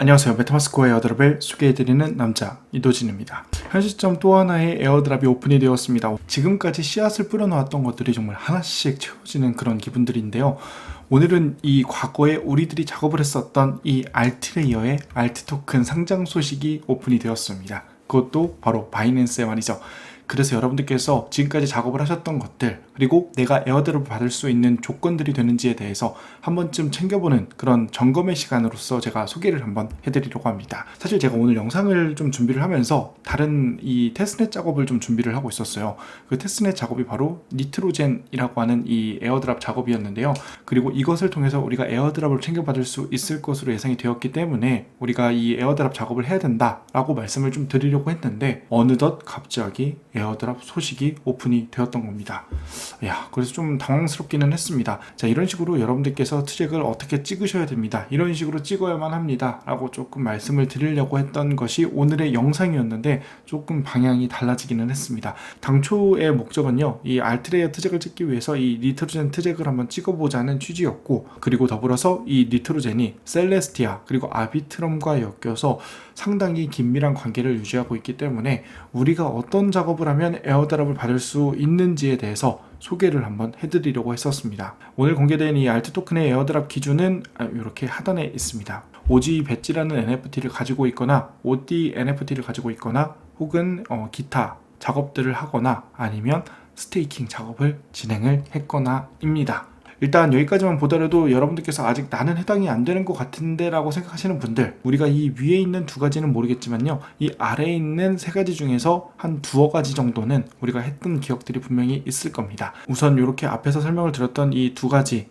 안녕하세요. 메타마스크와 에어드랍을 소개해드리는 남자 이도진입니다. 현 시점 또 하나의 에어드랍이 오픈이 되었습니다. 지금까지 씨앗을 뿌려놓았던 것들이 정말 하나씩 채워지는 그런 기분들인데요. 오늘은 이 과거에 우리들이 작업을 했었던 이 알트레이어의 알트 토큰 상장 소식이 오픈이 되었습니다. 그것도 바로 바이낸스에 말이죠. 그래서 여러분들께서 지금까지 작업을 하셨던 것들, 그리고 내가 에어드랍을 받을 수 있는 조건들이 되는지에 대해서 한 번쯤 챙겨보는 그런 점검의 시간으로서 제가 소개를 한번 해드리려고 합니다. 사실 제가 오늘 영상을 좀 준비를 하면서 다른 이 테스트넷 작업을 좀 준비를 하고 있었어요. 그 테스트넷 작업이 바로 니트로젠이라고 하는 이 에어드랍 작업이었는데요. 그리고 이것을 통해서 우리가 에어드랍을 챙겨받을 수 있을 것으로 예상이 되었기 때문에 우리가 이 에어드랍 작업을 해야 된다라고 말씀을 좀 드리려고 했는데, 어느덧 갑자기 에어드랍 소식이 오픈이 되었던 겁니다. 그래서 좀 당황스럽기는 했습니다. 자, 이런 식으로 여러분들께서 트랙을 어떻게 찍으셔야 됩니다. 이런 식으로 찍어야만 합니다. 라고 조금 말씀을 드리려고 했던 것이 오늘의 영상이었는데 조금 방향이 달라지기는 했습니다. 당초의 목적은요, 이 알트레이어 트랙을 찍기 위해서 이 니트로젠 트랙을 한번 찍어보자는 취지였고, 그리고 더불어서 이 니트로젠이 셀레스티아 그리고 아비트럼과 엮여서 상당히 긴밀한 관계를 유지하고 있기 때문에 우리가 어떤 작업을 하면 에어드랍을 받을 수 있는지에 대해서 소개를 한번 해드리려고 했었습니다. 오늘 공개된 이 알트 토큰의 에어드랍 기준은 이렇게 하단에 있습니다. OG 배지라는 NFT를 가지고 있거나 OD NFT를 가지고 있거나 혹은 기타 작업들을 하거나 아니면 스테이킹 작업을 진행을 했거나입니다. 일단 여기까지만 보더라도 여러분들께서 아직 나는 해당이 안 되는 것 같은데 라고 생각하시는 분들, 우리가 이 위에 있는 두 가지는 모르겠지만요, 이 아래에 있는 세 가지 중에서 한 두어 가지 정도는 우리가 했던 기억들이 분명히 있을 겁니다. 우선 이렇게 앞에서 설명을 드렸던 이 두 가지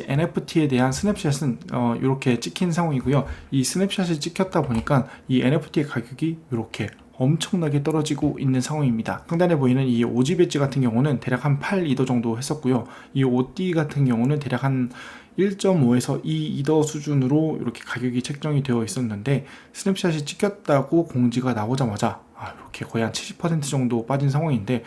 NFT에 대한 스냅샷은 이렇게 찍힌 상황이고요. 이 스냅샷이 찍혔다 보니까 이 NFT의 가격이 이렇게 엄청나게 떨어지고 있는 상황입니다. 상단에 보이는 이 OG 배지 같은 경우는 대략 한 8이더 정도 했었고요. 이 OD 같은 경우는 대략 한 1.5에서 2이더 수준으로 이렇게 가격이 책정이 되어 있었는데, 스냅샷이 찍혔다고 공지가 나오자마자 이렇게 거의 한 70% 정도 빠진 상황인데,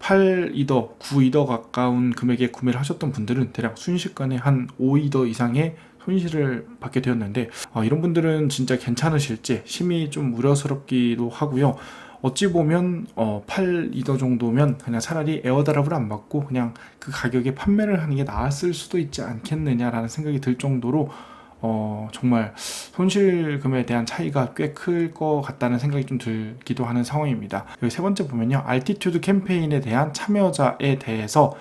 8이더, 9이더 가까운 금액에 구매를 하셨던 분들은 대략 순식간에 한 5이더 이상의 손실을 받게 되었는데, 이런 분들은 진짜 괜찮으실지 심히 좀 우려스럽기도 하고요. 어찌 보면 8이더 정도면 그냥 차라리 에어드랍을 안 받고 그냥 그 가격에 판매를 하는 게 나았을 수도 있지 않겠느냐라는 생각이 들 정도로 정말 손실금에 대한 차이가 꽤 클 것 같다는 생각이 좀 들기도 하는 상황입니다. 여기 세 번째 보면요, 알티튜드 캠페인에 대한 참여자에 대해서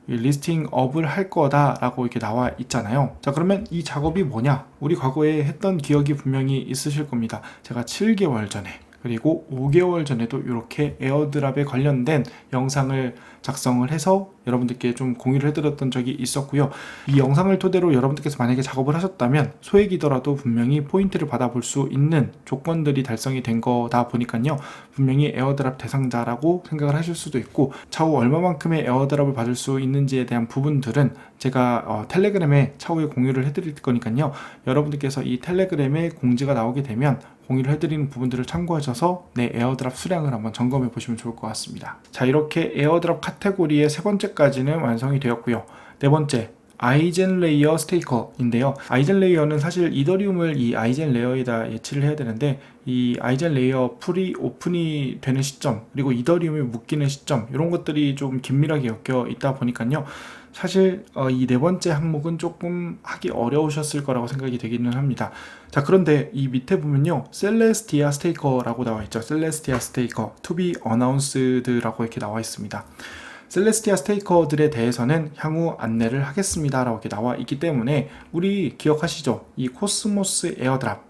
리스팅 업을 할 거다라고 이렇게 나와 있잖아요. 자, 그러면 이 작업이 뭐냐? 우리 과거에 했던 기억이 분명히 있으실 겁니다. 제가 7개월 전에 그리고 5개월 전에도 이렇게 에어드랍에 관련된 영상을 작성을 해서 여러분들께 좀 공유를 해드렸던 적이 있었고요. 이 영상을 토대로 여러분들께서 만약에 작업을 하셨다면 소액이더라도 분명히 포인트를 받아볼 수 있는 조건들이 달성이 된 거다 보니까요, 분명히 에어드랍 대상자라고 생각을 하실 수도 있고, 차후 얼마만큼의 에어드랍을 받을 수 있는지에 대한 부분들은 제가 텔레그램에 차후에 공유를 해드릴 거니까요, 여러분들께서 이 텔레그램에 공지가 나오게 되면 공유를 해드리는 부분들을 참고하셔서 내 에어드랍 수량을 한번 점검해 보시면 좋을 것 같습니다. 자, 이렇게 에어드랍 카테고리의 세 번째까지는 완성이 되었고요. 네 번째, 아이젠 레이어 스테이커인데요. 아이젠 레이어는 사실 이더리움을 이 아이젠 레이어에다 예치를 해야 되는데, 이 아이젠 레이어 풀이 오픈이 되는 시점, 그리고 이더리움이 묶이는 시점, 이런 것들이 좀 긴밀하게 엮여 있다 보니까요, 사실 이 네 번째 항목은 조금 하기 어려우셨을 거라고 생각이 되기는 합니다. 자, 그런데 이 밑에 보면요, 셀레스티아 스테이커라고 나와 있죠. 셀레스티아 스테이커 to be announced라고 이렇게 나와 있습니다. 셀레스티아 스테이커들에 대해서는 향후 안내를 하겠습니다 라고 이렇게 나와 있기 때문에, 우리 기억하시죠? 이 코스모스 에어드랍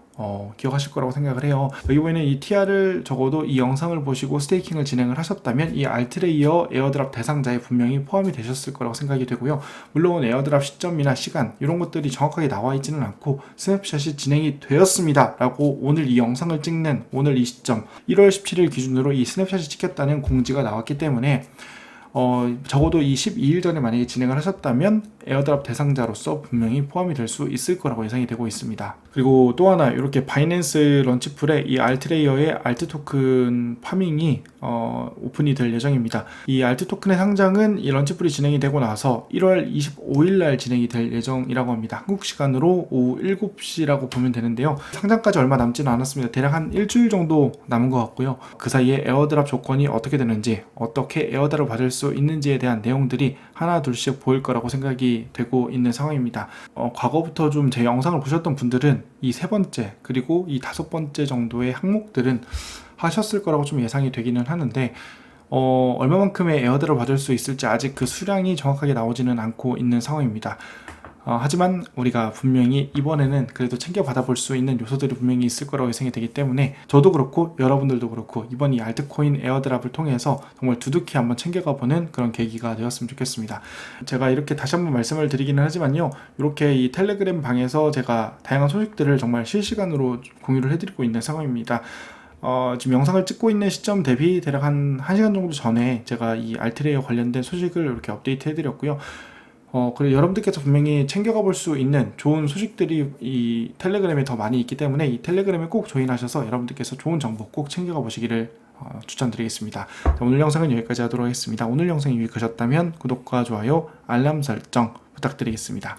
기억하실 거라고 생각을 해요. 여기 보이는 이 TR을 적어도 이 영상을 보시고 스테이킹을 진행을 하셨다면 이 알트레이어 에어드랍 대상자에 분명히 포함이 되셨을 거라고 생각이 되고요. 물론 에어드랍 시점이나 시간 이런 것들이 정확하게 나와 있지는 않고, 스냅샷이 진행이 되었습니다 라고 오늘 이 영상을 찍는 오늘 이 시점 1월 17일 기준으로 이 스냅샷이 찍혔다는 공지가 나왔기 때문에 적어도 이 12일 전에 만약에 진행을 하셨다면 에어드랍 대상자로서 분명히 포함이 될 수 있을 거라고 예상이 되고 있습니다. 그리고 또 하나 이렇게 바이낸스 런치풀에 이 알트레이어의 알트 토큰 파밍이 오픈이 될 예정입니다. 이 알트 토큰의 상장은 이 런치풀이 진행이 되고 나서 1월 25일 날 진행이 될 예정이라고 합니다. 한국 시간으로 오후 7시라고 보면 되는데요. 상장까지 얼마 남지는 않았습니다. 대략 한 일주일 정도 남은 것 같고요. 그 사이에 에어드랍 조건이 어떻게 되는지, 어떻게 에어드랍을 받을 수 있는지에 대한 내용들이 하나 둘씩 보일 거라고 생각이 되고 있는 상황입니다. 과거부터 좀 제 영상을 보셨던 분들은 이 세 번째 그리고 이 다섯 번째 정도의 항목들은 하셨을 거라고 좀 예상이 되기는 하는데 얼마만큼의 에어드랍을 받을 수 있을지 아직 그 수량이 정확하게 나오지는 않고 있는 상황입니다. 하지만 우리가 분명히 이번에는 그래도 챙겨 받아볼 수 있는 요소들이 분명히 있을 거라고 예상이 되기 때문에 저도 그렇고 여러분들도 그렇고 이번 이 알트코인 에어드랍을 통해서 정말 두둑히 한번 챙겨가보는 그런 계기가 되었으면 좋겠습니다. 제가 이렇게 다시 한번 말씀을 드리기는 하지만요, 이렇게 이 텔레그램 방에서 제가 다양한 소식들을 정말 실시간으로 공유를 해드리고 있는 상황입니다. 지금 영상을 찍고 있는 시점 대비 대략 한 1시간 정도 전에 제가 이 알트레이어 관련된 소식을 이렇게 업데이트 해드렸고요. 그리고 여러분들께서 분명히 챙겨가 볼 수 있는 좋은 소식들이 이 텔레그램에 더 많이 있기 때문에 이 텔레그램에 꼭 조인하셔서 여러분들께서 좋은 정보 꼭 챙겨가 보시기를 추천드리겠습니다. 오늘 영상은 여기까지 하도록 하겠습니다. 오늘 영상이 유익하셨다면 구독과 좋아요, 알람 설정 부탁드리겠습니다.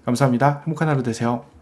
감사합니다. 행복한 하루 되세요.